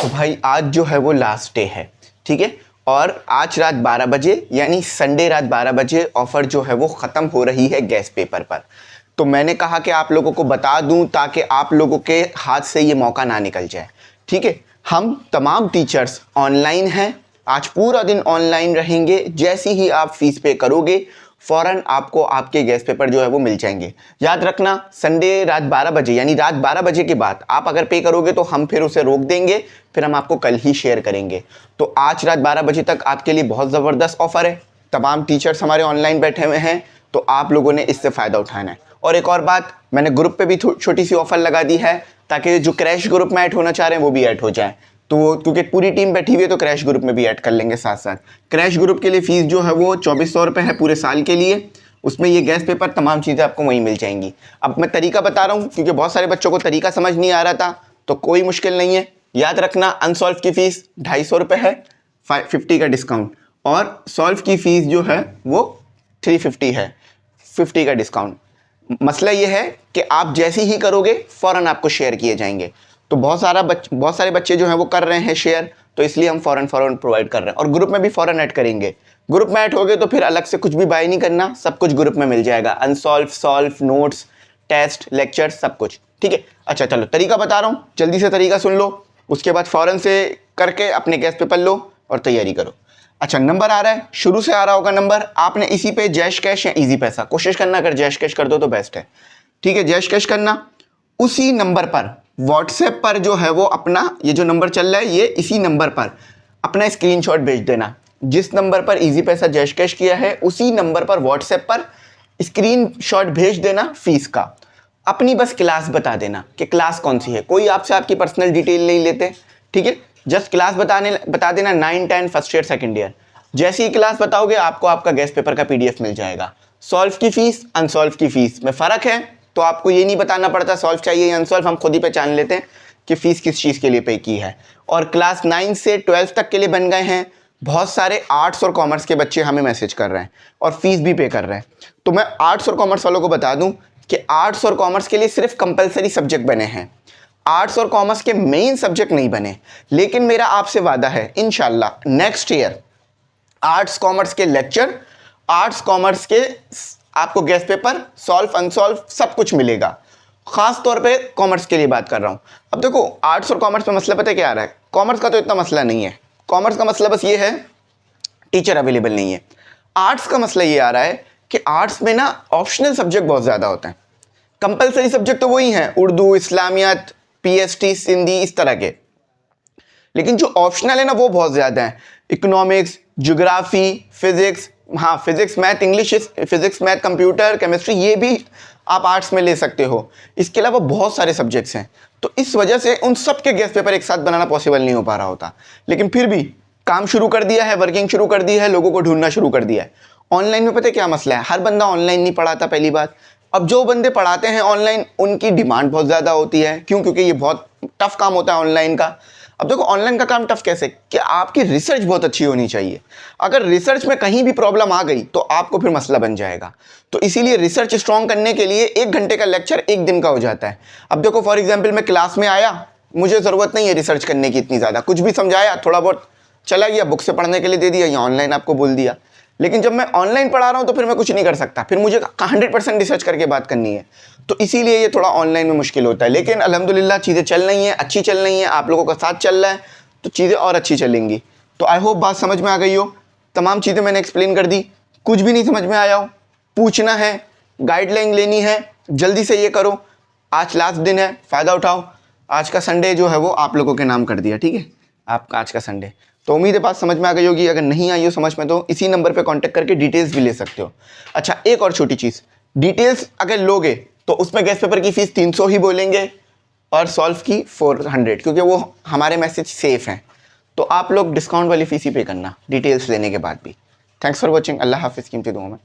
तो भाई आज जो है वो लास्ट डे है, ठीक है। और आज रात 12 बजे यानी संडे रात 12 बजे ऑफ़र जो है वो ख़त्म हो रही है गैस पेपर पर। तो मैंने कहा कि आप लोगों को बता दूं ताकि आप लोगों के हाथ से ये मौका ना निकल जाए, ठीक है। हम तमाम टीचर्स ऑनलाइन हैं, आज पूरा दिन ऑनलाइन रहेंगे। जैसे ही आप फ़ीस पे करोगे फ़ौरन आपको आपके गैस पेपर जो है वो मिल जाएंगे। याद रखना, संडे रात 12 बजे यानी रात 12 बजे के बाद आप अगर पे करोगे तो हम फिर उसे रोक देंगे, फिर हम आपको कल ही शेयर करेंगे। तो आज रात 12 बजे तक आपके लिए बहुत ज़बरदस्त ऑफ़र है। तमाम टीचर्स हमारे ऑनलाइन बैठे हुए हैं, तो आप लोगों ने इससे फ़ायदा उठाना है। और एक और बात, मैंने ग्रुप पे भी छोटी सी ऑफ़र लगा दी है ताकि जो क्रैश ग्रुप में ऐड होना चाह रहे हैं वो भी ऐड हो जाए। तो क्योंकि पूरी टीम बैठी हुई है तो क्रैश ग्रुप में भी ऐड कर लेंगे साथ साथ। क्रैश ग्रुप के लिए फ़ीस जो है वो 2400 रुपये है पूरे साल के लिए। उसमें ये गैस पेपर तमाम चीज़ें आपको वहीं मिल जाएंगी। अब मैं तरीका बता रहा हूँ क्योंकि बहुत सारे बच्चों को तरीका समझ नहीं आ रहा था, तो कोई मुश्किल नहीं है। याद रखना, अनसॉल्व की फ़ीस 250 रुपये है, 50 का डिस्काउंट, और सॉल्व की फ़ीस जो है वो 350 है, 50 का डिस्काउंट। मसला ये है कि आप जैसे ही करोगे फ़ौरन आपको शेयर किए जाएंगे। तो बहुत सारे बच्चे जो हैं वो कर रहे हैं शेयर, तो इसलिए हम फ़ौरन प्रोवाइड कर रहे हैं। और ग्रुप में भी फ़ौरन ऐड करेंगे। ग्रुप में ऐड हो गए तो फिर अलग से कुछ भी बाय नहीं करना, सब कुछ ग्रुप में मिल जाएगा। Unsolved, solved, notes, test, lecture, सब कुछ, ठीक है। अच्छा चलो, तरीका बता रहा हूँ, जल्दी से तरीका सुन लो, उसके बाद फ़ौरन से करके अपने गैस पेपर लो और तैयारी करो। अच्छा, नंबर आ रहा है, शुरू से आ रहा होगा नंबर। आपने इसी पे जैश कैश या इजी पैसा, कोशिश करना अगर जैश कैश कर दो तो बेस्ट है, ठीक है। जैश कैश करना, उसी नंबर पर व्हाट्सएप पर जो है वो अपना ये जो नंबर चल रहा है ये इसी नंबर पर अपना स्क्रीनशॉट भेज देना। जिस नंबर पर इजी पैसा जैश कैश किया है उसी नंबर पर व्हाट्सएप पर स्क्रीनशॉट भेज देना फीस का। अपनी बस क्लास बता देना कि क्लास कौन सी है, कोई आपसे आपकी पर्सनल डिटेल नहीं लेते, ठीक है। जस्ट क्लास बता देना 9, 10, फर्स्ट ईयर, सेकंड ईयर। जैसी ही क्लास बताओगे आपको आपका गैस पेपर का PDF मिल जाएगा। सॉल्व की फ़ीस, अनसॉल्व की फ़ीस में फ़र्क है, तो आपको ये नहीं बताना पड़ता सॉल्व चाहिए या अनसॉल्व, हम खुद ही पहचान लेते हैं कि फ़ीस किस चीज़ के लिए पे की है। और क्लास 9 से 12 तक के लिए बन गए हैं। बहुत सारे आर्ट्स और कॉमर्स के बच्चे हमें मैसेज कर रहे हैं और फीस भी पे कर रहे हैं। तो मैं आर्ट्स और कॉमर्स वालों को बता दूं कि आर्ट्स और कॉमर्स के लिए सिर्फ कंपलसरी सब्जेक्ट बने हैं, आर्ट्स और कॉमर्स के मेन सब्जेक्ट नहीं बने। लेकिन मेरा आपसे वादा है, इंशाल्लाह नेक्स्ट ईयर आर्ट्स कॉमर्स के लेक्चर, आर्ट्स कॉमर्स के आपको गैस पेपर, सॉल्व, अनसॉल्व सब कुछ मिलेगा। ख़ास तौर पे कॉमर्स के लिए बात कर रहा हूँ। अब देखो, आर्ट्स और कॉमर्स में मसला पता है क्या आ रहा है? कॉमर्स का तो इतना मसला नहीं है। कॉमर्स का मसला बस ये है टीचर अवेलेबल नहीं है। आर्ट्स का मसला ये आ रहा है कि आर्ट्स में ना ऑप्शनल सब्जेक्ट बहुत ज़्यादा होते हैं। कंपलसरी सब्जेक्ट तो वही हैं, उर्दू, इस्लामियत, PST, सिंधी, इस तरह के। लेकिन जो ऑप्शनल है ना वो बहुत ज़्यादा है। इकोनॉमिक्स, ज्योग्राफी, फिजिक्स, हाँ physics, math, English, physics, math, computer, chemistry, ये भी आप आर्ट्स में ले सकते हो। इसके अलावा बहुत सारे सब्जेक्ट्स हैं, तो इस वजह से उन सब के गैस पेपर एक साथ बनाना पॉसिबल नहीं हो पा रहा होता। लेकिन फिर भी काम शुरू कर दिया है, वर्किंग शुरू कर दी है, लोगों को ढूंढना शुरू कर दिया है। ऑनलाइन में पता है क्या मसला है? हर बंदा ऑनलाइन नहीं पढ़ाता, पहली बात। अब जो बंदे पढ़ाते हैं ऑनलाइन उनकी डिमांड बहुत ज़्यादा होती है। क्यों? क्योंकि ये बहुत टफ काम होता है ऑनलाइन का। अब देखो, ऑनलाइन का काम टफ कैसे कि आपकी रिसर्च बहुत अच्छी होनी चाहिए। अगर रिसर्च में कहीं भी प्रॉब्लम आ गई तो आपको फिर मसला बन जाएगा। तो इसीलिए रिसर्च स्ट्रॉन्ग करने के लिए 1 घंटे का लेक्चर 1 दिन का हो जाता है। अब देखो, फॉर एग्जाम्पल मैं क्लास में आया, मुझे ज़रूरत नहीं है रिसर्च करने की इतनी ज़्यादा, कुछ भी समझाया, थोड़ा बहुत चला गया, बुक से पढ़ने के लिए दे दिया या ऑनलाइन आपको बोल दिया। लेकिन जब मैं ऑनलाइन पढ़ा रहा हूँ तो फिर मैं कुछ नहीं कर सकता, फिर मुझे 100% रिसर्च करके बात करनी है। तो इसीलिए ये थोड़ा ऑनलाइन में मुश्किल होता है। लेकिन अल्हम्दुलिल्लाह चीज़ें चल रही हैं, अच्छी चल रही हैं, आप लोगों का साथ चल रहा है, तो चीज़ें और अच्छी चलेंगी। तो आई होप बात समझ में आ गई हो। तमाम चीज़ें मैंने एक्सप्लेन कर दी। कुछ भी नहीं समझ में आया हो, पूछना है, गाइडलाइन लेनी है, जल्दी से ये करो। आज लास्ट दिन है, फ़ायदा उठाओ। आज का संडे जो है वो आप लोगों के नाम कर दिया, ठीक है, आपका आज का संडे। तो उम्मीद है बात समझ में आ गई होगी। अगर नहीं आई हो समझ में तो इसी नंबर पे कांटेक्ट करके डिटेल्स भी ले सकते हो। अच्छा, एक और छोटी चीज़, डिटेल्स अगर लोगे तो उसमें गैस पेपर की फ़ीस 300 ही बोलेंगे और सॉल्व की 400, क्योंकि वो हमारे मैसेज सेफ़ हैं। तो आप लोग डिस्काउंट वाली फ़ीस ही पे करना डिटेल्स लेने के बाद भी। Thanks for watching. अल्लाह हाफिज़। कीमती दुआ में।